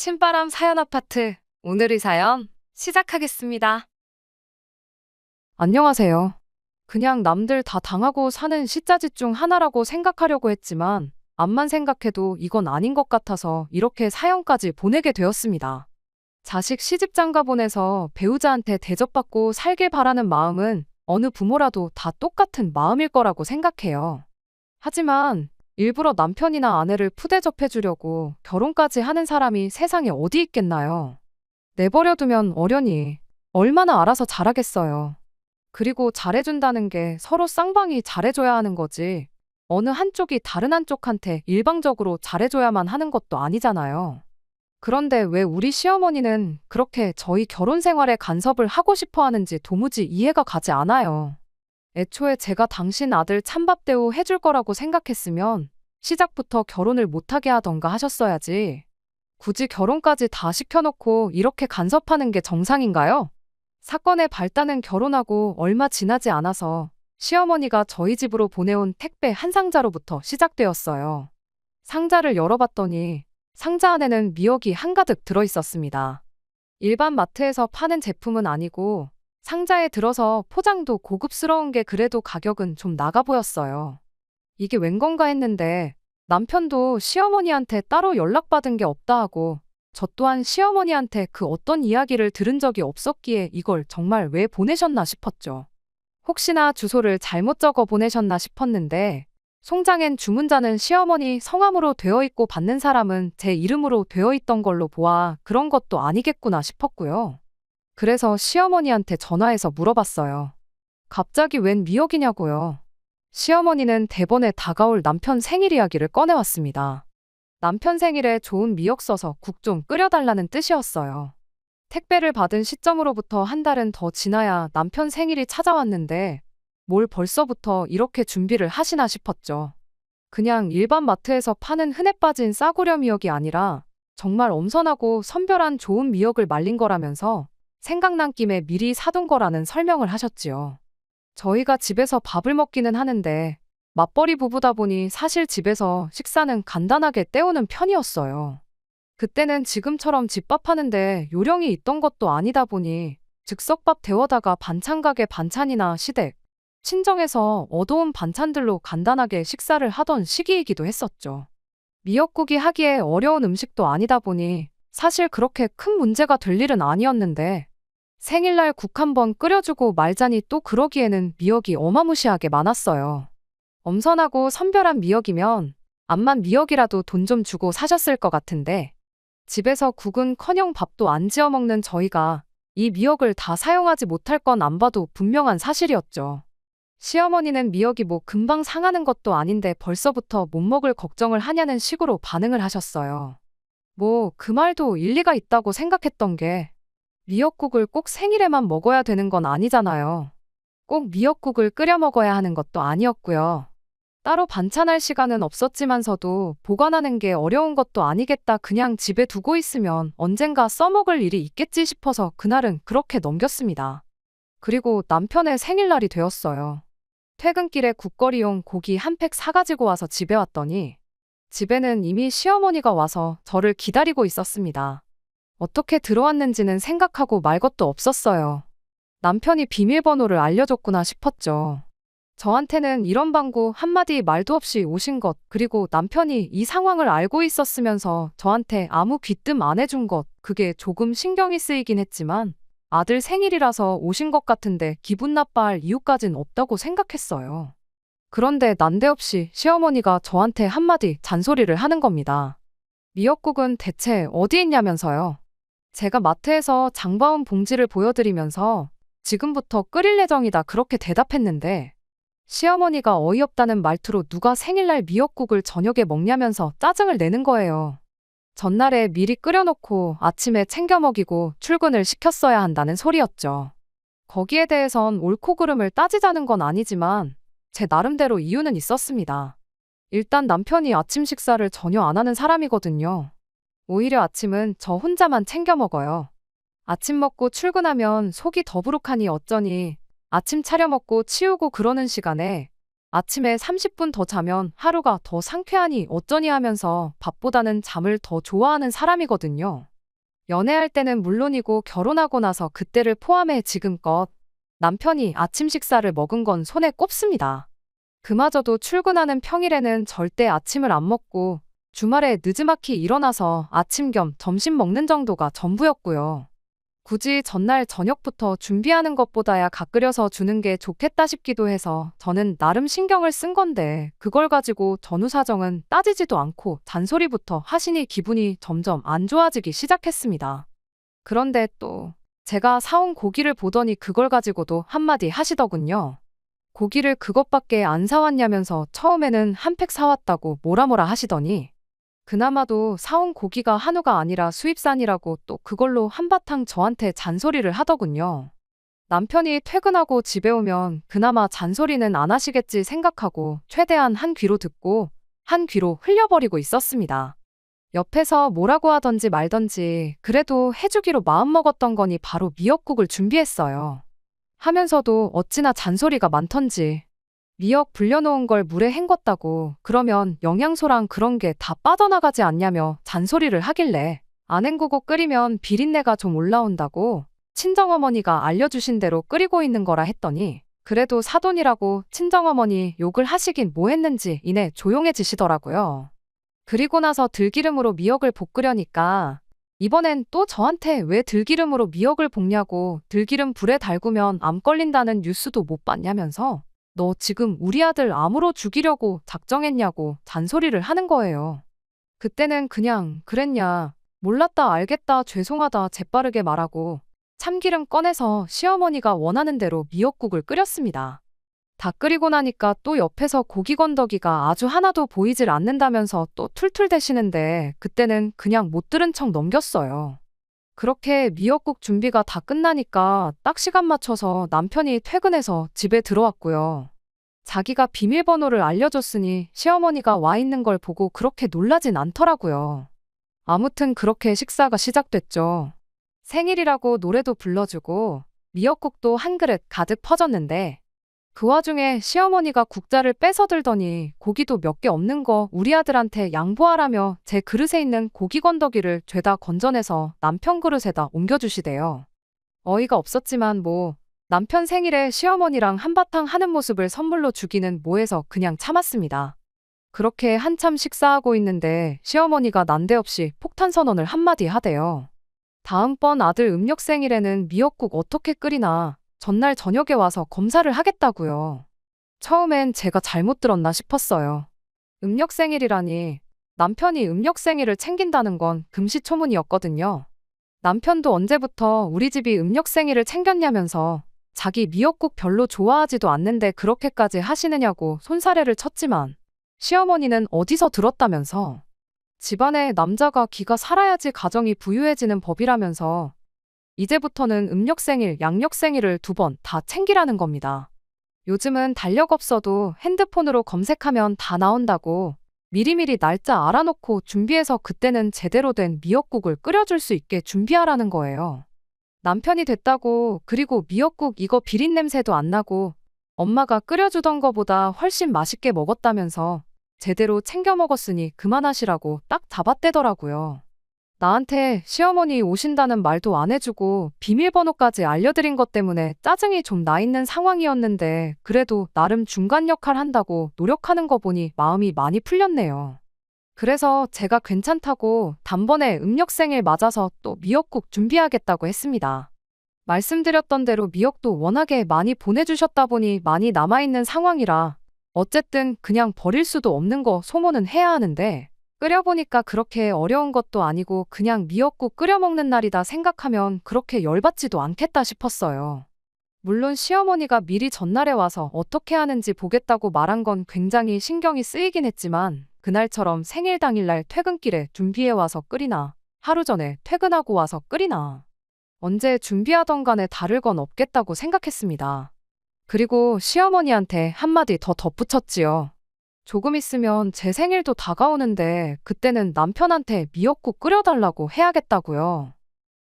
신바람 사연 아파트. 오늘의 사연 시작하겠습니다. 안녕하세요. 그냥 남들 다 당하고 사는 시짜짓 중 하나라고 생각하려고 했지만 암만 생각해도 이건 아닌 것 같아서 이렇게 사연까지 보내게 되었습니다. 자식 시집장가 보내서 배우자한테 대접받고 살길 바라는 마음은 어느 부모라도 다 똑같은 마음일 거라고 생각해요. 하지만 일부러 남편이나 아내를 푸대접해 주려고 결혼까지 하는 사람이 세상에 어디 있겠나요? 내버려두면 어련히 얼마나 알아서 잘하겠어요. 그리고 잘해준다는 게 서로 쌍방이 잘해줘야 하는 거지. 어느 한쪽이 다른 한쪽한테 일방적으로 잘해줘야만 하는 것도 아니잖아요. 그런데 왜 우리 시어머니는 그렇게 저희 결혼 생활에 간섭을 하고 싶어 하는지 도무지 이해가 가지 않아요. 애초에 제가 당신 아들 찬밥 대우 해줄 거라고 생각했으면 시작부터 결혼을 못하게 하던가 하셨어야지. 굳이 결혼까지 다 시켜놓고 이렇게 간섭하는 게 정상인가요? 사건의 발단은 결혼하고 얼마 지나지 않아서 시어머니가 저희 집으로 보내온 택배 한 상자로부터 시작되었어요. 상자를 열어봤더니 상자 안에는 미역이 한가득 들어있었습니다. 일반 마트에서 파는 제품은 아니고 상자에 들어서 포장도 고급스러운 게 그래도 가격은 좀 나가 보였어요. 이게 웬 건가 했는데 남편도 시어머니한테 따로 연락받은 게 없다 하고 저 또한 시어머니한테 그 어떤 이야기를 들은 적이 없었기에 이걸 정말 왜 보내셨나 싶었죠. 혹시나 주소를 잘못 적어 보내셨나 싶었는데 송장엔 주문자는 시어머니 성함으로 되어 있고 받는 사람은 제 이름으로 되어 있던 걸로 보아 그런 것도 아니겠구나 싶었고요. 그래서 시어머니한테 전화해서 물어봤어요. 갑자기 웬 미역이냐고요. 시어머니는 대번에 다가올 남편 생일 이야기를 꺼내왔습니다. 남편 생일에 좋은 미역 써서 국 좀 끓여달라는 뜻이었어요. 택배를 받은 시점으로부터 한 달은 더 지나야 남편 생일이 찾아왔는데 뭘 벌써부터 이렇게 준비를 하시나 싶었죠. 그냥 일반 마트에서 파는 흔해 빠진 싸구려 미역이 아니라 정말 엄선하고 선별한 좋은 미역을 말린 거라면서 생각난 김에 미리 사둔 거라는 설명을 하셨지요. 저희가 집에서 밥을 먹기는 하는데 맞벌이 부부다 보니 사실 집에서 식사는 간단하게 때우는 편이었어요. 그때는 지금처럼 집밥하는데 요령이 있던 것도 아니다 보니 즉석밥 데워다가 반찬 가게 반찬이나 시댁, 친정에서 얻어온 반찬들로 간단하게 식사를 하던 시기이기도 했었죠. 미역국이 하기에 어려운 음식도 아니다 보니 사실 그렇게 큰 문제가 될 일은 아니었는데 생일날 국 한번 끓여주고 말자니 또 그러기에는 미역이 어마무시하게 많았어요. 엄선하고 선별한 미역이면 암만 미역이라도 돈 좀 주고 사셨을 것 같은데 집에서 국은커녕 밥도 안 지어 먹는 저희가 이 미역을 다 사용하지 못할 건 안 봐도 분명한 사실이었죠. 시어머니는 미역이 뭐 금방 상하는 것도 아닌데 벌써부터 못 먹을 걱정을 하냐는 식으로 반응을 하셨어요. 뭐 그 말도 일리가 있다고 생각했던 게 미역국을 꼭 생일에만 먹어야 되는 건 아니잖아요. 꼭 미역국을 끓여 먹어야 하는 것도 아니었고요. 따로 반찬할 시간은 없었지만서도 보관하는 게 어려운 것도 아니겠다 그냥 집에 두고 있으면 언젠가 써먹을 일이 있겠지 싶어서 그날은 그렇게 넘겼습니다. 그리고 남편의 생일날이 되었어요. 퇴근길에 국거리용 고기 한 팩 사가지고 와서 집에 왔더니 집에는 이미 시어머니가 와서 저를 기다리고 있었습니다. 어떻게 들어왔는지는 생각하고 말 것도 없었어요. 남편이 비밀번호를 알려줬구나 싶었죠. 저한테는 이런 방구 한마디 말도 없이 오신 것, 그리고 남편이 이 상황을 알고 있었으면서 저한테 아무 귀뜸 안 해준 것, 그게 조금 신경이 쓰이긴 했지만 아들 생일이라서 오신 것 같은데 기분 나빠할 이유까진 없다고 생각했어요. 그런데 난데없이 시어머니가 저한테 한마디 잔소리를 하는 겁니다. 미역국은 대체 어디 있냐면서요. 제가 마트에서 장바온 봉지를 보여드리면서 지금부터 끓일 예정이다 그렇게 대답했는데 시어머니가 어이없다는 말투로 누가 생일날 미역국을 저녁에 먹냐면서 짜증을 내는 거예요. 전날에 미리 끓여놓고 아침에 챙겨 먹이고 출근을 시켰어야 한다는 소리였죠. 거기에 대해선 옳고 그름을 따지자는 건 아니지만 제 나름대로 이유는 있었습니다. 일단 남편이 아침 식사를 전혀 안 하는 사람이거든요. 오히려 아침은 저 혼자만 챙겨 먹어요. 아침 먹고 출근하면 속이 더부룩하니 어쩌니 아침 차려 먹고 치우고 그러는 시간에 아침에 30분 더 자면 하루가 더 상쾌하니 어쩌니 하면서 밥보다는 잠을 더 좋아하는 사람이거든요. 연애할 때는 물론이고 결혼하고 나서 그때를 포함해 지금껏 남편이 아침 식사를 먹은 건 손에 꼽습니다. 그마저도 출근하는 평일에는 절대 아침을 안 먹고 주말에 느지막이 일어나서 아침 겸 점심 먹는 정도가 전부였고요. 굳이 전날 저녁부터 준비하는 것보다야 각 끓여서 주는 게 좋겠다 싶기도 해서 저는 나름 신경을 쓴 건데 그걸 가지고 전후 사정은 따지지도 않고 잔소리부터 하시니 기분이 점점 안 좋아지기 시작했습니다. 그런데 또 제가 사온 고기를 보더니 그걸 가지고도 한마디 하시더군요. 고기를 그것밖에 안 사왔냐면서 처음에는 한 팩 사왔다고 뭐라 뭐라 하시더니 그나마도 사온 고기가 한우가 아니라 수입산이라고 또 그걸로 한바탕 저한테 잔소리를 하더군요. 남편이 퇴근하고 집에 오면 그나마 잔소리는 안 하시겠지 생각하고 최대한 한 귀로 듣고 한 귀로 흘려버리고 있었습니다. 옆에서 뭐라고 하던지 말던지 그래도 해주기로 마음먹었던 거니 바로 미역국을 준비했어요. 하면서도 어찌나 잔소리가 많던지 미역 불려놓은 걸 물에 헹궜다고 그러면 영양소랑 그런 게 다 빠져나가지 않냐며 잔소리를 하길래 안 헹구고 끓이면 비린내가 좀 올라온다고 친정어머니가 알려주신 대로 끓이고 있는 거라 했더니 그래도 사돈이라고 친정어머니 욕을 하시긴 뭐 했는지 이내 조용해지시더라고요. 그리고 나서 들기름으로 미역을 볶으려니까 이번엔 또 저한테 왜 들기름으로 미역을 볶냐고 들기름 불에 달구면 암 걸린다는 뉴스도 못 봤냐면서 너 지금 우리 아들 암으로 죽이려고 작정했냐고 잔소리를 하는 거예요. 그때는 그냥 그랬냐, 몰랐다 알겠다 죄송하다 재빠르게 말하고 참기름 꺼내서 시어머니가 원하는 대로 미역국을 끓였습니다. 다 끓이고 나니까 또 옆에서 고기 건더기가 아주 하나도 보이질 않는다면서 또 툴툴대시는데 그때는 그냥 못 들은 척 넘겼어요. 그렇게 미역국 준비가 다 끝나니까 딱 시간 맞춰서 남편이 퇴근해서 집에 들어왔고요. 자기가 비밀번호를 알려줬으니 시어머니가 와 있는 걸 보고 그렇게 놀라진 않더라고요. 아무튼 그렇게 식사가 시작됐죠. 생일이라고 노래도 불러주고 미역국도 한 그릇 가득 퍼졌는데 그 와중에 시어머니가 국자를 뺏어 들더니 고기도 몇 개 없는 거 우리 아들한테 양보하라며 제 그릇에 있는 고기 건더기를 죄다 건져내서 남편 그릇에다 옮겨주시대요. 어이가 없었지만 뭐 남편 생일에 시어머니랑 한바탕 하는 모습을 선물로 주기는 뭐해서 그냥 참았습니다. 그렇게 한참 식사하고 있는데 시어머니가 난데없이 폭탄 선언을 한마디 하대요. 다음번 아들 음력 생일에는 미역국 어떻게 끓이나 전날 저녁에 와서 검사를 하겠다고요. 처음엔 제가 잘못 들었나 싶었어요. 음력 생일이라니 남편이 음력 생일을 챙긴다는 건 금시초문이었거든요. 남편도 언제부터 우리 집이 음력 생일을 챙겼냐면서 자기 미역국 별로 좋아하지도 않는데 그렇게까지 하시느냐고 손사래를 쳤지만 시어머니는 어디서 들었다면서 집안에 남자가 기가 살아야지 가정이 부유해지는 법이라면서 이제부터는 음력생일, 양력생일을 2번 다 챙기라는 겁니다. 요즘은 달력 없어도 핸드폰으로 검색하면 다 나온다고 미리미리 날짜 알아놓고 준비해서 그때는 제대로 된 미역국을 끓여줄 수 있게 준비하라는 거예요. 남편이 됐다고 그리고 미역국 이거 비린냄새도 안 나고 엄마가 끓여주던 거보다 훨씬 맛있게 먹었다면서 제대로 챙겨 먹었으니 그만하시라고 딱 잡아떼더라고요. 나한테 시어머니 오신다는 말도 안 해주고 비밀번호까지 알려드린 것 때문에 짜증이 좀 나 있는 상황이었는데 그래도 나름 중간 역할 한다고 노력하는 거 보니 마음이 많이 풀렸네요. 그래서 제가 괜찮다고 단번에 음력생일 맞아서 또 미역국 준비하겠다고 했습니다. 말씀드렸던 대로 미역도 워낙에 많이 보내주셨다 보니 많이 남아있는 상황이라 어쨌든 그냥 버릴 수도 없는 거 소모는 해야 하는데 끓여보니까 그렇게 어려운 것도 아니고 그냥 미역국 끓여 먹는 날이다 생각하면 그렇게 열받지도 않겠다 싶었어요. 물론 시어머니가 미리 전날에 와서 어떻게 하는지 보겠다고 말한 건 굉장히 신경이 쓰이긴 했지만 그날처럼 생일 당일날 퇴근길에 준비해와서 끓이나 하루 전에 퇴근하고 와서 끓이나 언제 준비하던 간에 다를 건 없겠다고 생각했습니다. 그리고 시어머니한테 한마디 더 덧붙였지요. 조금 있으면 제 생일도 다가오는데 그때는 남편한테 미역국 끓여달라고 해야겠다고요.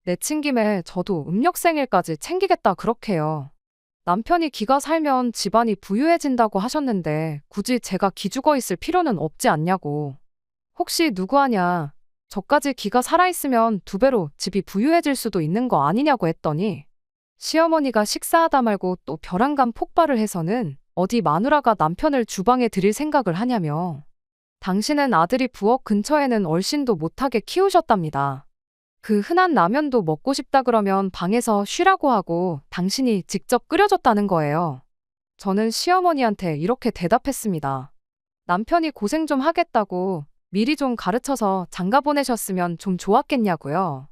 내친 김에 저도 음력 생일까지 챙기겠다 그렇게요. 남편이 기가 살면 집안이 부유해진다고 하셨는데 굳이 제가 기죽어 있을 필요는 없지 않냐고. 혹시 누구 아냐 저까지 기가 살아있으면 2배로 집이 부유해질 수도 있는 거 아니냐고 했더니 시어머니가 식사하다 말고 또 벼랑간 폭발을 해서는 어디 마누라가 남편을 주방에 들일 생각을 하냐며 당신은 아들이 부엌 근처에는 얼씬도 못하게 키우셨답니다. 그 흔한 라면도 먹고 싶다 그러면 방에서 쉬라고 하고 당신이 직접 끓여줬다는 거예요. 저는 시어머니한테 이렇게 대답했습니다. 남편이 고생 좀 하겠다고 미리 좀 가르쳐서 장가 보내셨으면 좀 좋았겠냐고요.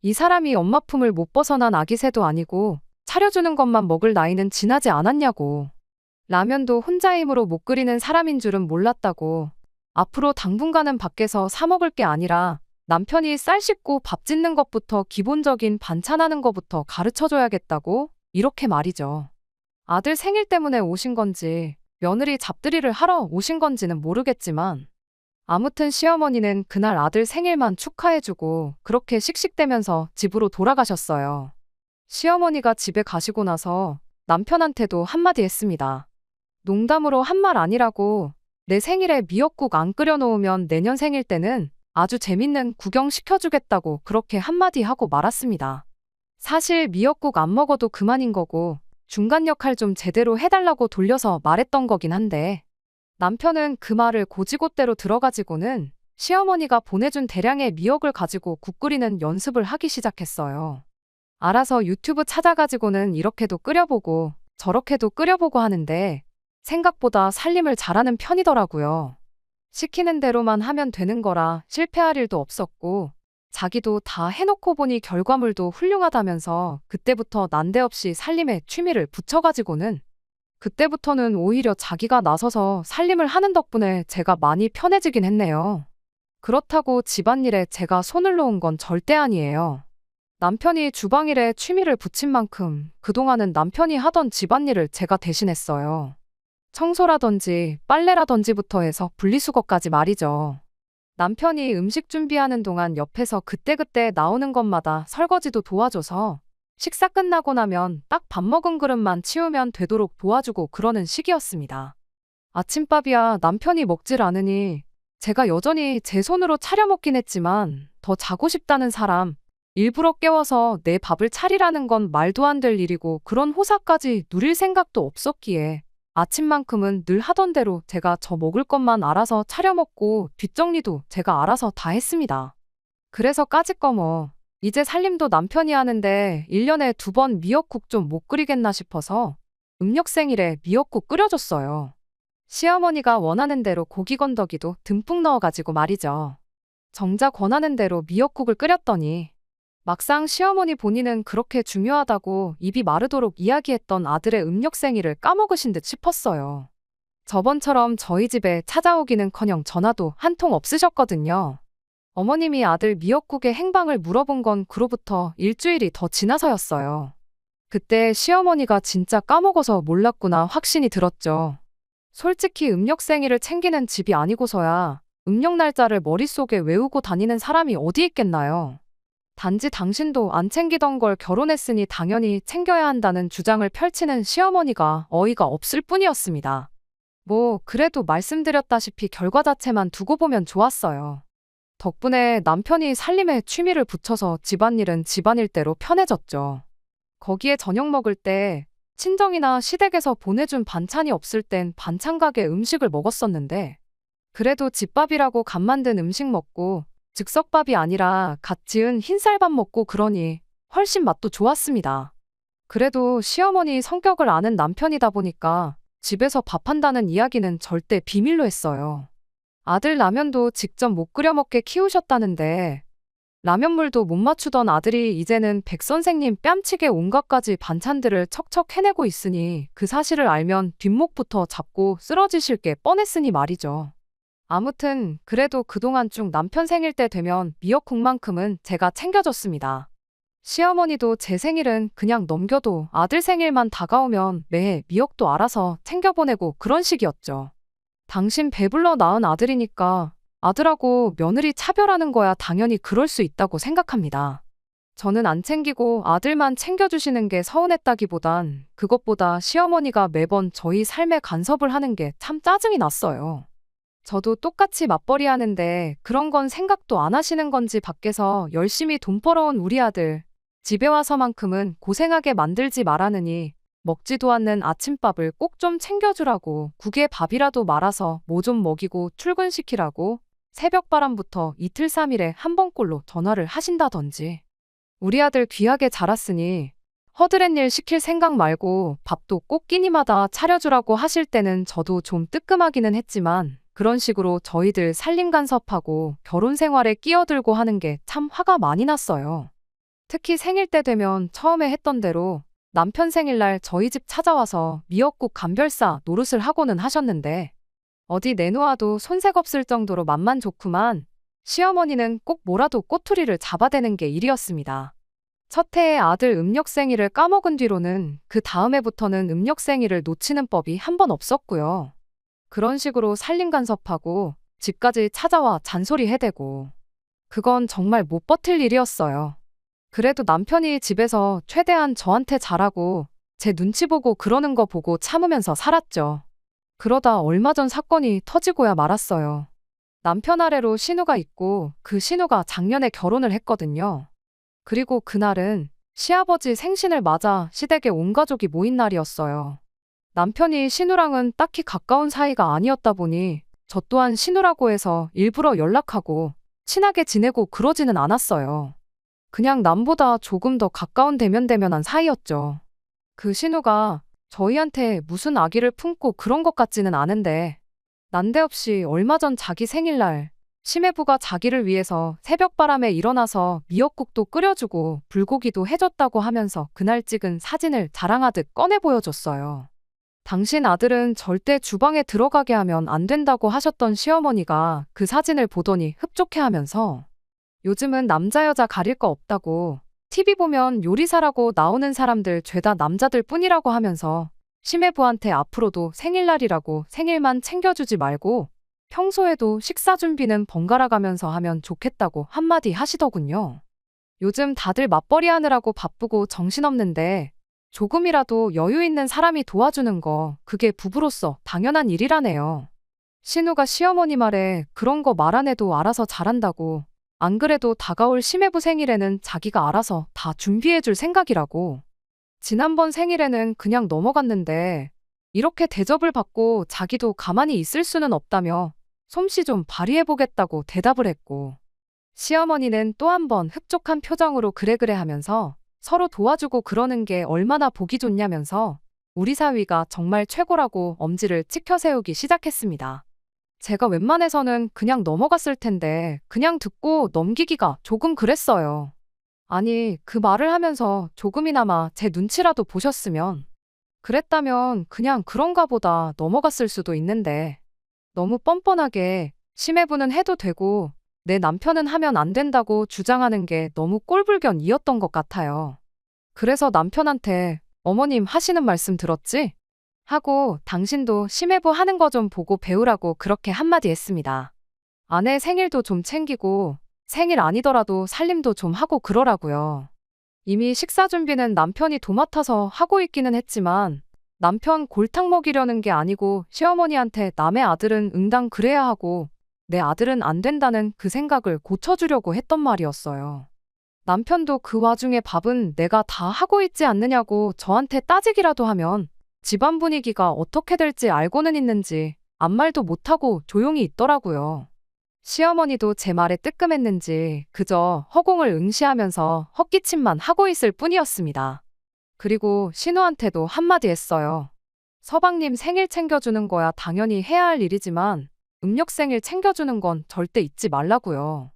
이 사람이 엄마 품을 못 벗어난 아기 새도 아니고 차려주는 것만 먹을 나이는 지나지 않았냐고. 라면도 혼자 힘으로 못 끓이는 사람인 줄은 몰랐다고. 앞으로 당분간은 밖에서 사 먹을 게 아니라 남편이 쌀 씻고 밥 짓는 것부터 기본적인 반찬하는 것부터 가르쳐줘야겠다고 이렇게 말이죠. 아들 생일 때문에 오신 건지 며느리 잡들이를 하러 오신 건지는 모르겠지만 아무튼 시어머니는 그날 아들 생일만 축하해주고 그렇게 씩씩대면서 집으로 돌아가셨어요. 시어머니가 집에 가시고 나서 남편한테도 한마디 했습니다. 농담으로 한 말 아니라고 내 생일에 미역국 안 끓여놓으면 내년 생일 때는 아주 재밌는 구경 시켜주겠다고 그렇게 한마디 하고 말았습니다. 사실 미역국 안 먹어도 그만인 거고 중간 역할 좀 제대로 해달라고 돌려서 말했던 거긴 한데 남편은 그 말을 고지곳대로 들어가지고는 시어머니가 보내준 대량의 미역을 가지고 국 끓이는 연습을 하기 시작했어요. 알아서 유튜브 찾아가지고는 이렇게도 끓여보고 저렇게도 끓여보고 하는데 생각보다 살림을 잘하는 편이더라고요. 시키는 대로만 하면 되는 거라 실패할 일도 없었고 자기도 다 해놓고 보니 결과물도 훌륭하다면서 그때부터 난데없이 살림에 취미를 붙여가지고는 그때부터는 오히려 자기가 나서서 살림을 하는 덕분에 제가 많이 편해지긴 했네요. 그렇다고 집안일에 제가 손을 놓은 건 절대 아니에요. 남편이 주방일에 취미를 붙인 만큼 그동안은 남편이 하던 집안일을 제가 대신했어요. 청소라든지 빨래라든지부터 해서 분리수거까지 말이죠. 남편이 음식 준비하는 동안 옆에서 그때그때 나오는 것마다 설거지도 도와줘서 식사 끝나고 나면 딱 밥 먹은 그릇만 치우면 되도록 도와주고 그러는 시기였습니다. 아침밥이야 남편이 먹질 않으니 제가 여전히 제 손으로 차려 먹긴 했지만 더 자고 싶다는 사람, 일부러 깨워서 내 밥을 차리라는 건 말도 안 될 일이고 그런 호사까지 누릴 생각도 없었기에 아침만큼은 늘 하던 대로 제가 저 먹을 것만 알아서 차려 먹고 뒷정리도 제가 알아서 다 했습니다. 그래서 까짓거 뭐 이제 살림도 남편이 하는데 1년에 2번 미역국 좀 못 끓이겠나 싶어서 음력 생일에 미역국 끓여줬어요. 시어머니가 원하는 대로 고기 건더기도 듬뿍 넣어가지고 말이죠. 정작 원하는 대로 미역국을 끓였더니 막상 시어머니 본인은 그렇게 중요하다고 입이 마르도록 이야기했던 아들의 음력 생일을 까먹으신 듯 싶었어요. 저번처럼 저희 집에 찾아오기는커녕 전화도 한 통 없으셨거든요. 어머님이 아들 미역국의 행방을 물어본 건 그로부터 일주일이 더 지나서였어요. 그때 시어머니가 진짜 까먹어서 몰랐구나 확신이 들었죠. 솔직히 음력 생일을 챙기는 집이 아니고서야 음력 날짜를 머릿속에 외우고 다니는 사람이 어디 있겠나요? 단지 당신도 안 챙기던 걸 결혼했으니 당연히 챙겨야 한다는 주장을 펼치는 시어머니가 어이가 없을 뿐이었습니다. 뭐 그래도 말씀드렸다시피 결과 자체만 두고 보면 좋았어요. 덕분에 남편이 살림에 취미를 붙여서 집안일은 집안일대로 편해졌죠. 거기에 저녁 먹을 때 친정이나 시댁에서 보내준 반찬이 없을 땐 반찬 가게 음식을 먹었었는데 그래도 집밥이라고 갓 만든 음식 먹고 즉석밥이 아니라 갓 지은 흰쌀밥 먹고 그러니 훨씬 맛도 좋았습니다. 그래도 시어머니 성격을 아는 남편이다 보니까 집에서 밥한다는 이야기는 절대 비밀로 했어요. 아들 라면도 직접 못 끓여 먹게 키우셨다는데 라면물도 못 맞추던 아들이 이제는 백 선생님 뺨치게 온갖 가지 반찬들을 척척 해내고 있으니 그 사실을 알면 뒷목부터 잡고 쓰러지실 게 뻔했으니 말이죠. 아무튼 그래도 그동안 쭉 남편 생일 때 되면 미역국만큼은 제가 챙겨줬습니다. 시어머니도 제 생일은 그냥 넘겨도 아들 생일만 다가오면 매해 미역도 알아서 챙겨보내고 그런 식이었죠. 당신 배불러 낳은 아들이니까 아들하고 며느리 차별하는 거야 당연히 그럴 수 있다고 생각합니다. 저는 안 챙기고 아들만 챙겨주시는 게 서운했다기보단 그것보다 시어머니가 매번 저희 삶에 간섭을 하는 게 참 짜증이 났어요. 저도 똑같이 맞벌이 하는데 그런 건 생각도 안 하시는 건지 밖에서 열심히 돈 벌어온 우리 아들. 집에 와서만큼은 고생하게 만들지 말하느니 먹지도 않는 아침밥을 꼭 좀 챙겨주라고 국에 밥이라도 말아서 뭐 좀 먹이고 출근시키라고 새벽바람부터 이틀 3일에 한 번꼴로 전화를 하신다던지. 우리 아들 귀하게 자랐으니 허드렛 일 시킬 생각 말고 밥도 꼭 끼니마다 차려주라고 하실 때는 저도 좀 뜨끔하기는 했지만 그런 식으로 저희들 살림 간섭하고 결혼 생활에 끼어들고 하는 게 참 화가 많이 났어요. 특히 생일 때 되면 처음에 했던 대로 남편 생일날 저희 집 찾아와서 미역국 감별사 노릇을 하고는 하셨는데 어디 내놓아도 손색 없을 정도로 맛만 좋구만 시어머니는 꼭 뭐라도 꼬투리를 잡아대는 게 일이었습니다. 첫 해에 아들 음력 생일을 까먹은 뒤로는 그 다음 해부터는 음력 생일을 놓치는 법이 한 번 없었고요. 그런 식으로 살림 간섭하고 집까지 찾아와 잔소리 해대고 그건 정말 못 버틸 일이었어요. 그래도 남편이 집에서 최대한 저한테 잘하고 제 눈치 보고 그러는 거 보고 참으면서 살았죠. 그러다 얼마 전 사건이 터지고야 말았어요. 남편 아래로 신우가 있고 그 신우가 작년에 결혼을 했거든요. 그리고 그날은 시아버지 생신을 맞아 시댁에 온 가족이 모인 날이었어요. 남편이 신우랑은 딱히 가까운 사이가 아니었다 보니 저 또한 신우라고 해서 일부러 연락하고 친하게 지내고 그러지는 않았어요. 그냥 남보다 조금 더 가까운 대면대면한 사이였죠. 그 신우가 저희한테 무슨 아기를 품고 그런 것 같지는 않은데 난데없이 얼마 전 자기 생일날 시매부가 자기를 위해서 새벽바람에 일어나서 미역국도 끓여주고 불고기도 해줬다고 하면서 그날 찍은 사진을 자랑하듯 꺼내 보여줬어요. 당신 아들은 절대 주방에 들어가게 하면 안 된다고 하셨던 시어머니가 그 사진을 보더니 흡족해하면서 요즘은 남자 여자 가릴 거 없다고 TV 보면 요리사라고 나오는 사람들 죄다 남자들 뿐이라고 하면서 시매부한테 앞으로도 생일날이라고 생일만 챙겨주지 말고 평소에도 식사 준비는 번갈아 가면서 하면 좋겠다고 한마디 하시더군요. 요즘 다들 맞벌이 하느라고 바쁘고 정신없는데 조금이라도 여유 있는 사람이 도와주는 거 그게 부부로서 당연한 일이라네요. 신우가 시어머니 말에 그런 거 말 안 해도 알아서 잘한다고 안 그래도 다가올 시매부 생일에는 자기가 알아서 다 준비해 줄 생각이라고. 지난번 생일에는 그냥 넘어갔는데 이렇게 대접을 받고 자기도 가만히 있을 수는 없다며 솜씨 좀 발휘해보겠다고 대답을 했고 시어머니는 또 한 번 흡족한 표정으로 그래 하면서 서로 도와주고 그러는 게 얼마나 보기 좋냐면서 우리 사위가 정말 최고라고 엄지를 찍혀 세우기 시작했습니다. 제가 웬만해서는 그냥 넘어갔을 텐데 그냥 듣고 넘기기가 조금 그랬어요. 아니, 그 말을 하면서 조금이나마 제 눈치라도 보셨으면 그랬다면 그냥 그런가 보다 넘어갔을 수도 있는데 너무 뻔뻔하게 시매부는 해도 되고 내 남편은 하면 안 된다고 주장하는 게 너무 꼴불견이었던 것 같아요. 그래서 남편한테 어머님 하시는 말씀 들었지? 하고 당신도 시매부 하는 거 좀 보고 배우라고 그렇게 한마디 했습니다. 아내 생일도 좀 챙기고 생일 아니더라도 살림도 좀 하고 그러라고요. 이미 식사 준비는 남편이 도맡아서 하고 있기는 했지만 남편 골탕 먹이려는 게 아니고 시어머니한테 남의 아들은 응당 그래야 하고 내 아들은 안 된다는 그 생각을 고쳐주려고 했던 말이었어요. 남편도 그 와중에 밥은 내가 다 하고 있지 않느냐고 저한테 따지기라도 하면 집안 분위기가 어떻게 될지 알고는 있는지 아무 말도 못하고 조용히 있더라고요. 시어머니도 제 말에 뜨끔했는지 그저 허공을 응시하면서 헛기침만 하고 있을 뿐이었습니다. 그리고 신우한테도 한마디 했어요. 서방님 생일 챙겨주는 거야 당연히 해야 할 일이지만 음력 생일 챙겨주는 건 절대 잊지 말라고요.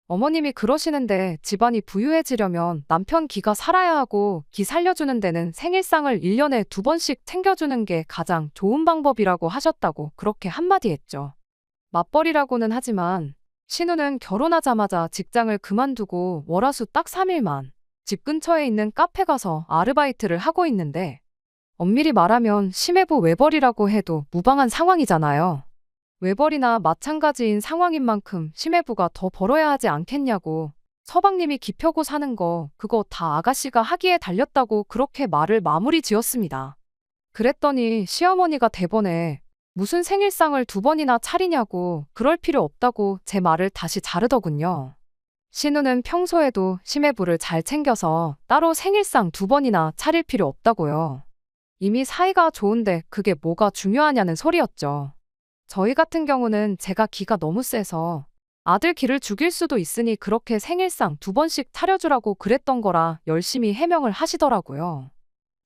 어머님이 그러시는데 집안이 부유해지려면 남편 기가 살아야 하고 기 살려주는 데는 생일상을 1년에 2번씩 챙겨주는 게 가장 좋은 방법이라고 하셨다고 그렇게 한마디 했죠. 맞벌이라고는 하지만 신우는 결혼하자마자 직장을 그만두고 월화수 딱 3일만 집 근처에 있는 카페 가서 아르바이트를 하고 있는데 엄밀히 말하면 시매부 외벌이라고 해도 무방한 상황이잖아요. 외벌이나 마찬가지인 상황인 만큼 시매부가 더 벌어야 하지 않겠냐고 서방님이 기펴고 사는 거 그거 다 아가씨가 하기에 달렸다고 그렇게 말을 마무리 지었습니다. 그랬더니 시어머니가 대번에 무슨 생일상을 두 번이나 차리냐고 그럴 필요 없다고 제 말을 다시 자르더군요. 신우는 평소에도 시매부를 잘 챙겨서 따로 생일상 두 번이나 차릴 필요 없다고요. 이미 사이가 좋은데 그게 뭐가 중요하냐는 소리였죠. 저희 같은 경우는 제가 기가 너무 세서 아들 기를 죽일 수도 있으니 그렇게 생일상 두 번씩 차려주라고 그랬던 거라 열심히 해명을 하시더라고요.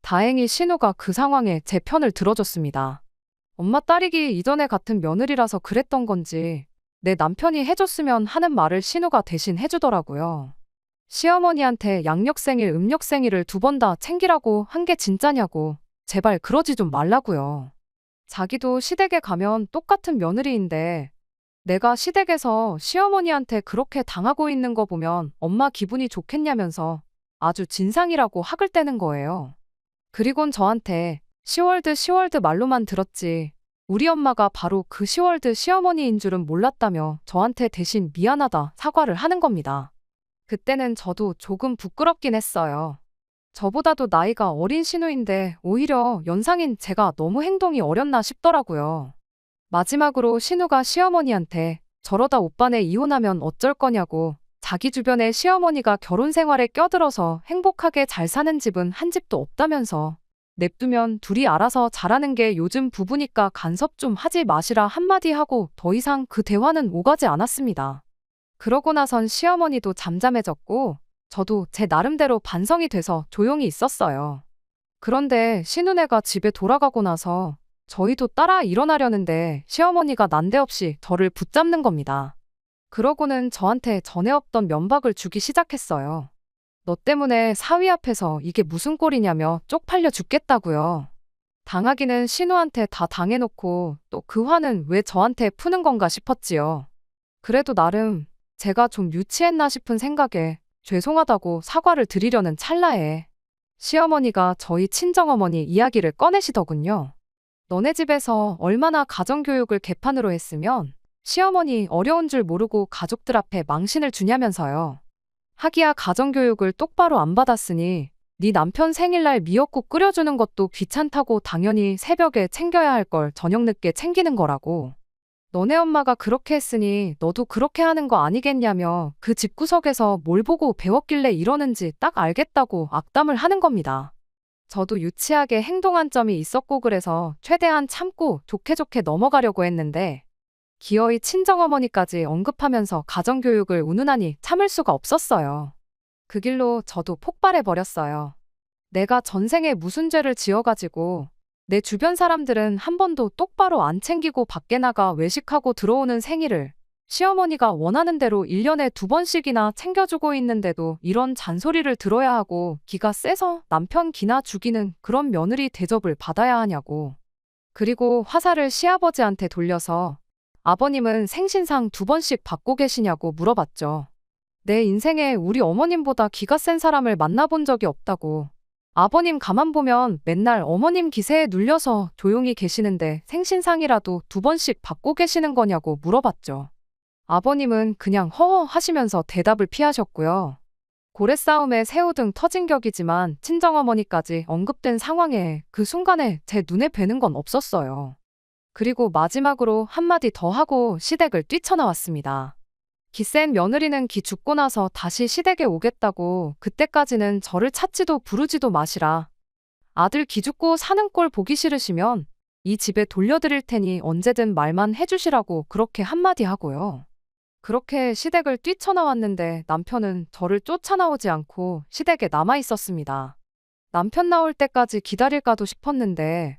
다행히 신우가 그 상황에 제 편을 들어줬습니다. 엄마 딸이기 이전에 같은 며느리라서 그랬던 건지 내 남편이 해줬으면 하는 말을 신우가 대신 해주더라고요. 시어머니한테 양력생일, 음력생일을 두 번 다 챙기라고 한 게 진짜냐고 제발 그러지 좀 말라고요. 자기도 시댁에 가면 똑같은 며느리인데 내가 시댁에서 시어머니한테 그렇게 당하고 있는 거 보면 엄마 기분이 좋겠냐면서 아주 진상이라고 학을 떼는 거예요. 그리곤 저한테 시월드 말로만 들었지 우리 엄마가 바로 그 시월드 시어머니인 줄은 몰랐다며 저한테 대신 미안하다 사과를 하는 겁니다. 그때는 저도 조금 부끄럽긴 했어요. 저보다도 나이가 어린 신우인데 오히려 연상인 제가 너무 행동이 어렸나 싶더라고요. 마지막으로 신우가 시어머니한테 저러다 오빠네 이혼하면 어쩔 거냐고 자기 주변에 시어머니가 결혼 생활에 껴들어서 행복하게 잘 사는 집은 한 집도 없다면서 냅두면 둘이 알아서 잘하는 게 요즘 부부니까 간섭 좀 하지 마시라 한마디 하고 더 이상 그 대화는 오가지 않았습니다. 그러고 나선 시어머니도 잠잠해졌고 저도 제 나름대로 반성이 돼서 조용히 있었어요. 그런데 신우네가 집에 돌아가고 나서 저희도 따라 일어나려는데 시어머니가 난데없이 저를 붙잡는 겁니다. 그러고는 저한테 전에 없던 면박을 주기 시작했어요. 너 때문에 사위 앞에서 이게 무슨 꼴이냐며 쪽팔려 죽겠다고요. 당하기는 신우한테 다 당해놓고 또 그 화는 왜 저한테 푸는 건가 싶었지요. 그래도 나름 제가 좀 유치했나 싶은 생각에 죄송하다고 사과를 드리려는 찰나에 시어머니가 저희 친정어머니 이야기를 꺼내시더군요. 너네 집에서 얼마나 가정교육을 개판으로 했으면 시어머니 어려운 줄 모르고 가족들 앞에 망신을 주냐면서요. 하기야 가정교육을 똑바로 안 받았으니 네 남편 생일날 미역국 끓여주는 것도 귀찮다고 당연히 새벽에 챙겨야 할 걸 저녁 늦게 챙기는 거라고. 너네 엄마가 그렇게 했으니 너도 그렇게 하는 거 아니겠냐며 그 집구석에서 뭘 보고 배웠길래 이러는지 딱 알겠다고 악담을 하는 겁니다. 저도 유치하게 행동한 점이 있었고 그래서 최대한 참고 좋게 넘어가려고 했는데 기어이 친정어머니까지 언급하면서 가정교육을 운운하니 참을 수가 없었어요. 그 길로 저도 폭발해버렸어요. 내가 전생에 무슨 죄를 지어가지고 내 주변 사람들은 한 번도 똑바로 안 챙기고 밖에 나가 외식하고 들어오는 생일을 시어머니가 원하는 대로 1년에 2번씩이나 챙겨주고 있는데도 이런 잔소리를 들어야 하고 기가 세서 남편 기나 죽이는 그런 며느리 대접을 받아야 하냐고. 그리고 화살을 시아버지한테 돌려서 아버님은 생신상 2번씩 받고 계시냐고 물어봤죠. 내 인생에 우리 어머님보다 기가 센 사람을 만나본 적이 없다고. 아버님 가만 보면 맨날 어머님 기세에 눌려서 조용히 계시는데 생신상이라도 2번씩 받고 계시는 거냐고 물어봤죠. 아버님은 그냥 허허 하시면서 대답을 피하셨고요. 고래싸움에 새우등 터진 격이지만 친정어머니까지 언급된 상황에 그 순간에 제 눈에 뵈는 건 없었어요. 그리고 마지막으로 한마디 더 하고 시댁을 뛰쳐나왔습니다. 기센 며느리는 기 죽고 나서 다시 시댁에 오겠다고 그때까지는 저를 찾지도 부르지도 마시라. 아들 기 죽고 사는 꼴 보기 싫으시면 이 집에 돌려드릴 테니 언제든 말만 해주시라고 그렇게 한마디 하고요. 그렇게 시댁을 뛰쳐나왔는데 남편은 저를 쫓아나오지 않고 시댁에 남아있었습니다. 남편 나올 때까지 기다릴까도 싶었는데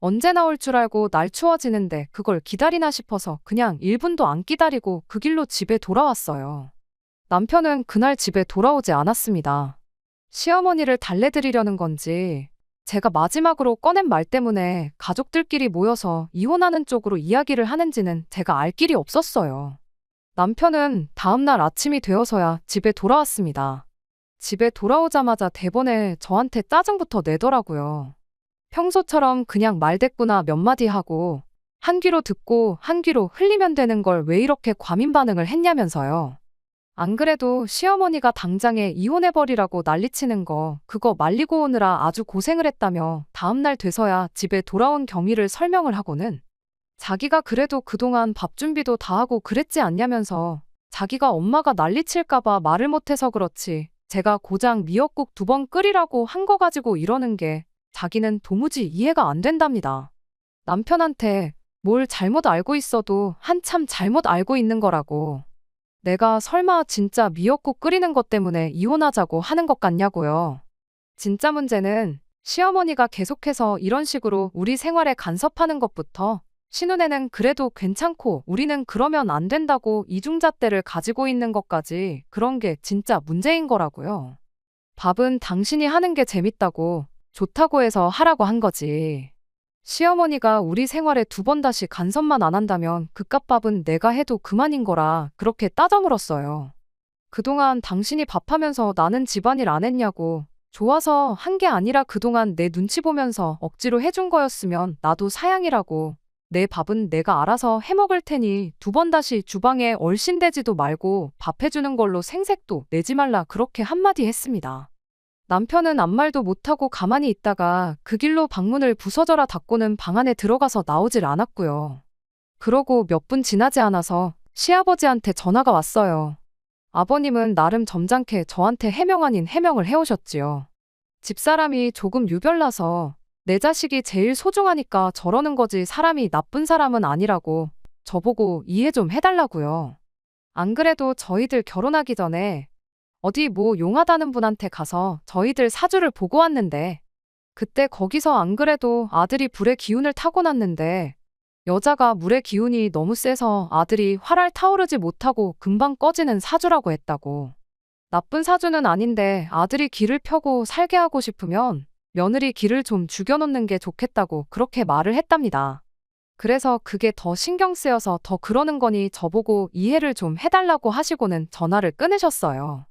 언제 나올 줄 알고 날 추워지는데 그걸 기다리나 싶어서 그냥 1분도 안 기다리고 그 길로 집에 돌아왔어요. 남편은 그날 집에 돌아오지 않았습니다. 시어머니를 달래드리려는 건지 제가 마지막으로 꺼낸 말 때문에 가족들끼리 모여서 이혼하는 쪽으로 이야기를 하는지는 제가 알 길이 없었어요. 남편은 다음날 아침이 되어서야 집에 돌아왔습니다. 집에 돌아오자마자 대번에 저한테 짜증부터 내더라고요. 평소처럼 그냥 말대꾸나 몇 마디 하고 한 귀로 듣고 한 귀로 흘리면 되는 걸 왜 이렇게 과민 반응을 했냐면서요. 안 그래도 시어머니가 당장에 이혼해버리라고 난리치는 거 그거 말리고 오느라 아주 고생을 했다며 다음날 돼서야 집에 돌아온 경위를 설명을 하고는 자기가 그래도 그동안 밥 준비도 다 하고 그랬지 않냐면서 자기가 엄마가 난리칠까봐 말을 못해서 그렇지 제가 고작 미역국 2번 끓이라고 한 거 가지고 이러는 게 자기는 도무지 이해가 안 된답니다. 남편한테 뭘 잘못 알고 있어도 한참 잘못 알고 있는 거라고. 내가 설마 진짜 미역국 끓이는 것 때문에 이혼하자고 하는 것 같냐고요. 진짜 문제는 시어머니가 계속해서 이런 식으로 우리 생활에 간섭하는 것부터 신혼에는 그래도 괜찮고 우리는 그러면 안 된다고 이중잣대를 가지고 있는 것까지 그런 게 진짜 문제인 거라고요. 밥은 당신이 하는 게 재밌다고 좋다고 해서 하라고 한 거지. 시어머니가 우리 생활에 2번 다시 간섭만 안 한다면 그깟 밥은 내가 해도 그만인 거라 그렇게 따져 물었어요. 그동안 당신이 밥하면서 나는 집안일 안 했냐고. 좋아서 한 게 아니라 그동안 내 눈치 보면서 억지로 해준 거였으면 나도 사양이라고. 내 밥은 내가 알아서 해먹을 테니 2번 다시 주방에 얼씬대지도 말고 밥 해주는 걸로 생색도 내지 말라 그렇게 한마디 했습니다. 남편은 아무 말도 못하고 가만히 있다가 그 길로 방문을 부서져라 닫고는 방 안에 들어가서 나오질 않았고요. 그러고 몇 분 지나지 않아서 시아버지한테 전화가 왔어요. 아버님은 나름 점잖게 저한테 해명 아닌 해명을 해오셨지요. 집사람이 조금 유별나서 내 자식이 제일 소중하니까 저러는 거지 사람이 나쁜 사람은 아니라고 저보고 이해 좀 해달라고요. 안 그래도 저희들 결혼하기 전에 어디 뭐 용하다는 분한테 가서 저희들 사주를 보고 왔는데 그때 거기서 안 그래도 아들이 불의 기운을 타고났는데 여자가 물의 기운이 너무 세서 아들이 활알 타오르지 못하고 금방 꺼지는 사주라고 했다고. 나쁜 사주는 아닌데 아들이 길을 펴고 살게 하고 싶으면 며느리 길을 좀 죽여놓는 게 좋겠다고 그렇게 말을 했답니다. 그래서 그게 더 신경 쓰여서 더 그러는 거니 저보고 이해를 좀 해달라고 하시고는 전화를 끊으셨어요.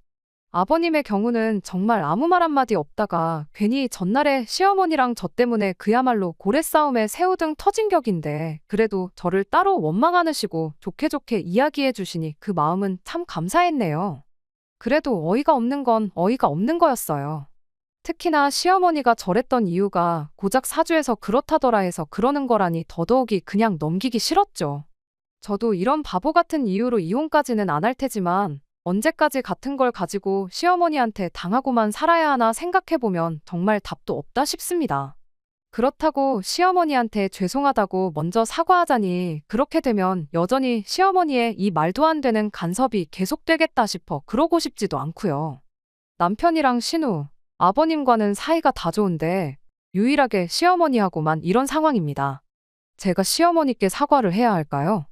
아버님의 경우는 정말 아무 말 한마디 없다가 괜히 전날에 시어머니랑 저 때문에 그야말로 고래싸움에 새우등 터진 격인데 그래도 저를 따로 원망 않으시고 좋게 좋게 이야기해 주시니 그 마음은 참 감사했네요. 그래도 어이가 없는 건 어이가 없는 거였어요. 특히나 시어머니가 저랬던 이유가 고작 사주에서 그렇다더라 해서 그러는 거라니 더더욱이 그냥 넘기기 싫었죠. 저도 이런 바보 같은 이유로 이혼까지는 안 할 테지만 언제까지 같은 걸 가지고 시어머니한테 당하고만 살아야 하나 생각해보면 정말 답도 없다 싶습니다. 그렇다고 시어머니한테 죄송하다고 먼저 사과하자니 그렇게 되면 여전히 시어머니의 이 말도 안 되는 간섭이 계속되겠다 싶어 그러고 싶지도 않고요. 남편이랑 신우, 아버님과는 사이가 다 좋은데 유일하게 시어머니하고만 이런 상황입니다. 제가 시어머니께 사과를 해야 할까요?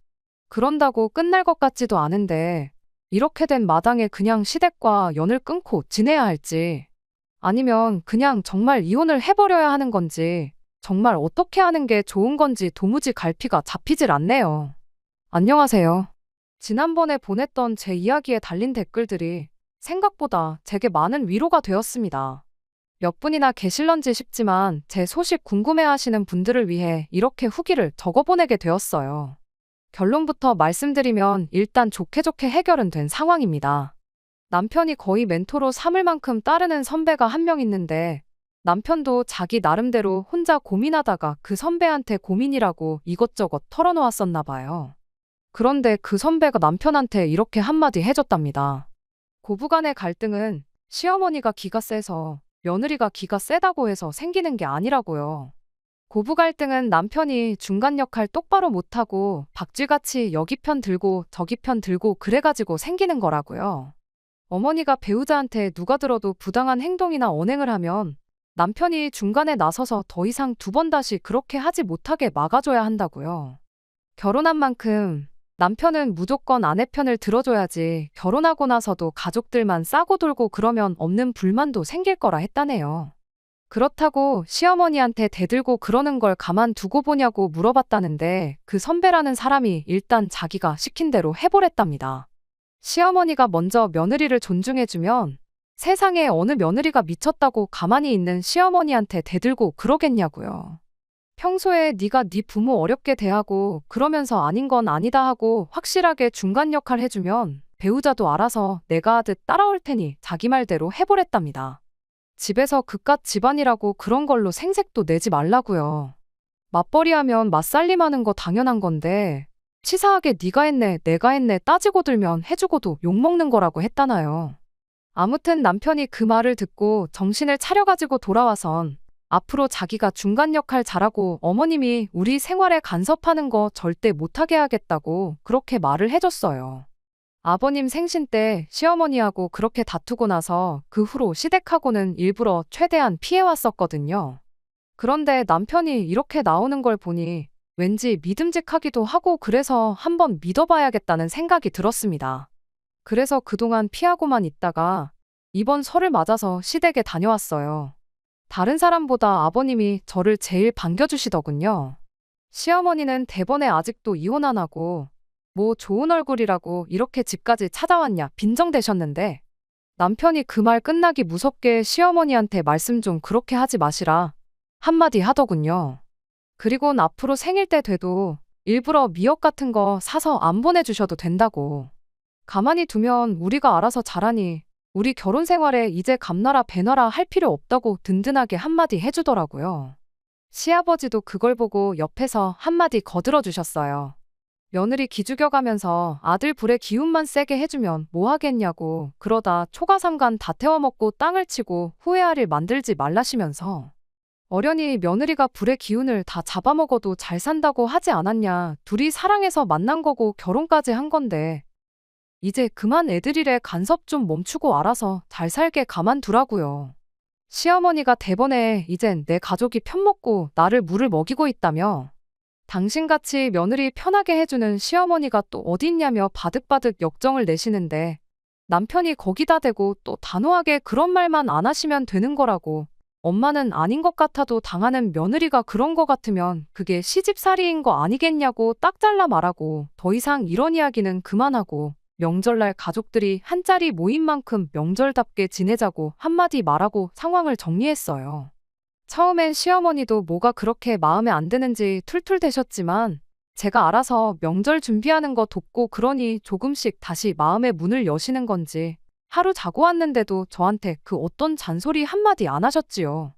그런다고 끝날 것 같지도 않은데 이렇게 된 마당에 그냥 시댁과 연을 끊고 지내야 할지 아니면 그냥 정말 이혼을 해버려야 하는 건지 정말 어떻게 하는 게 좋은 건지 도무지 갈피가 잡히질 않네요. 안녕하세요. 지난번에 보냈던 제 이야기에 달린 댓글들이 생각보다 제게 많은 위로가 되었습니다. 몇 분이나 계실런지 싶지만 제 소식 궁금해하시는 분들을 위해 이렇게 후기를 적어보내게 되었어요. 결론부터 말씀드리면 일단 좋게 좋게 해결은 된 상황입니다. 남편이 거의 멘토로 삼을 만큼 따르는 선배가 한 명 있는데 남편도 자기 나름대로 혼자 고민하다가 그 선배한테 고민이라고 이것저것 털어놓았었나 봐요. 그런데 그 선배가 남편한테 이렇게 한마디 해줬답니다. 고부간의 갈등은 시어머니가 기가 세서 며느리가 기가 세다고 해서 생기는 게 아니라고요. 고부 갈등은 남편이 중간 역할 똑바로 못하고 박쥐같이 여기 편 들고 저기 편 들고 그래가지고 생기는 거라고요. 어머니가 배우자한테 누가 들어도 부당한 행동이나 언행을 하면 남편이 중간에 나서서 더 이상 2번 다시 그렇게 하지 못하게 막아줘야 한다고요. 결혼한 만큼 남편은 무조건 아내 편을 들어줘야지 결혼하고 나서도 가족들만 싸고 돌고 그러면 없는 불만도 생길 거라 했다네요. 그렇다고 시어머니한테 대들고 그러는 걸 가만 두고 보냐고 물어봤다는데 그 선배라는 사람이 일단 자기가 시킨 대로 해보랬답니다. 시어머니가 먼저 며느리를 존중해주면 세상에 어느 며느리가 미쳤다고 가만히 있는 시어머니한테 대들고 그러겠냐고요. 평소에 네가 네 부모 어렵게 대하고 그러면서 아닌 건 아니다 하고 확실하게 중간 역할 해주면 배우자도 알아서 내가 하듯 따라올 테니 자기 말대로 해보랬답니다. 집에서 그깟 집안이라고 그런 걸로 생색도 내지 말라고요. 맞벌이하면 맞살림하는 거 당연한 건데 치사하게 네가 했네, 내가 했네 따지고 들면 해주고도 욕먹는 거라고 했다나요. 아무튼 남편이 그 말을 듣고 정신을 차려가지고 돌아와선 앞으로 자기가 중간 역할 잘하고 어머님이 우리 생활에 간섭하는 거 절대 못하게 하겠다고 그렇게 말을 해줬어요. 아버님 생신 때 시어머니하고 그렇게 다투고 나서 그 후로 시댁하고는 일부러 최대한 피해왔었거든요. 그런데 남편이 이렇게 나오는 걸 보니 왠지 믿음직하기도 하고 그래서 한번 믿어봐야겠다는 생각이 들었습니다. 그래서 그동안 피하고만 있다가 이번 설을 맞아서 시댁에 다녀왔어요. 다른 사람보다 아버님이 저를 제일 반겨주시더군요. 시어머니는 대번에 아직도 이혼 안 하고 뭐 좋은 얼굴이라고 이렇게 집까지 찾아왔냐 빈정대셨는데 남편이 그 말 끝나기 무섭게 시어머니한테 말씀 좀 그렇게 하지 마시라 한마디 하더군요. 그리곤 앞으로 생일 때 돼도 일부러 미역 같은 거 사서 안 보내주셔도 된다고. 가만히 두면 우리가 알아서 잘하니 우리 결혼 생활에 이제 감나라 배나라 할 필요 없다고 든든하게 한마디 해주더라고요. 시아버지도 그걸 보고 옆에서 한마디 거들어 주셨어요. 며느리 기죽여가면서 아들 불에 기운만 세게 해주면 뭐 하겠냐고 그러다 초가삼간 다 태워먹고 땅을 치고 후회할 일 만들지 말라시면서 어련히 며느리가 불의 기운을 다 잡아먹어도 잘 산다고 하지 않았냐. 둘이 사랑해서 만난 거고 결혼까지 한 건데 이제 그만 애들 일에 간섭 좀 멈추고 알아서 잘 살게 가만두라고요. 시어머니가 대번에 이젠 내 가족이 편먹고 나를 물을 먹이고 있다며 당신같이 며느리 편하게 해주는 시어머니가 또 어디 있냐며 바득바득 역정을 내시는데 남편이 거기다 대고 또 단호하게 그런 말만 안 하시면 되는 거라고 엄마는 아닌 것 같아도 당하는 며느리가 그런 거 같으면 그게 시집살이인 거 아니겠냐고 딱 잘라 말하고 더 이상 이런 이야기는 그만하고 명절날 가족들이 한자리 모인 만큼 명절답게 지내자고 한마디 말하고 상황을 정리했어요. 처음엔 시어머니도 뭐가 그렇게 마음에 안 드는지 툴툴대셨지만 제가 알아서 명절 준비하는 거 돕고 그러니 조금씩 다시 마음의 문을 여시는 건지 하루 자고 왔는데도 저한테 그 어떤 잔소리 한마디 안 하셨지요.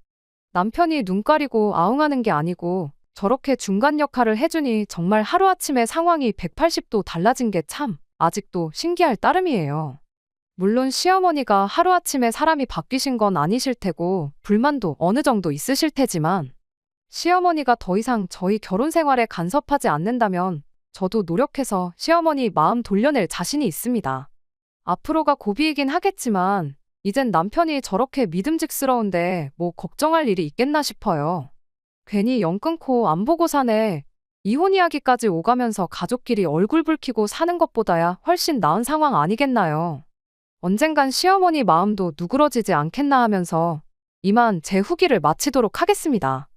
남편이 눈 가리고 아웅하는 게 아니고 저렇게 중간 역할을 해주니 정말 하루아침에 상황이 180도 달라진 게 참 아직도 신기할 따름이에요. 물론 시어머니가 하루아침에 사람이 바뀌신 건 아니실 테고 불만도 어느 정도 있으실 테지만 시어머니가 더 이상 저희 결혼 생활에 간섭하지 않는다면 저도 노력해서 시어머니 마음 돌려낼 자신이 있습니다. 앞으로가 고비이긴 하겠지만 이젠 남편이 저렇게 믿음직스러운데 뭐 걱정할 일이 있겠나 싶어요. 괜히 영 끊고 안 보고 사네. 이혼 이야기까지 오가면서 가족끼리 얼굴 붉히고 사는 것보다야 훨씬 나은 상황 아니겠나요? 언젠간 시어머니 마음도 누그러지지 않겠나 하면서 이만 제 후기를 마치도록 하겠습니다.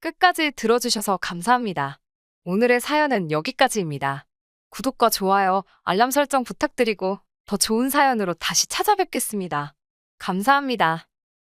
끝까지 들어주셔서 감사합니다. 오늘의 사연은 여기까지입니다. 구독과 좋아요, 알람 설정 부탁드리고 더 좋은 사연으로 다시 찾아뵙겠습니다. 감사합니다.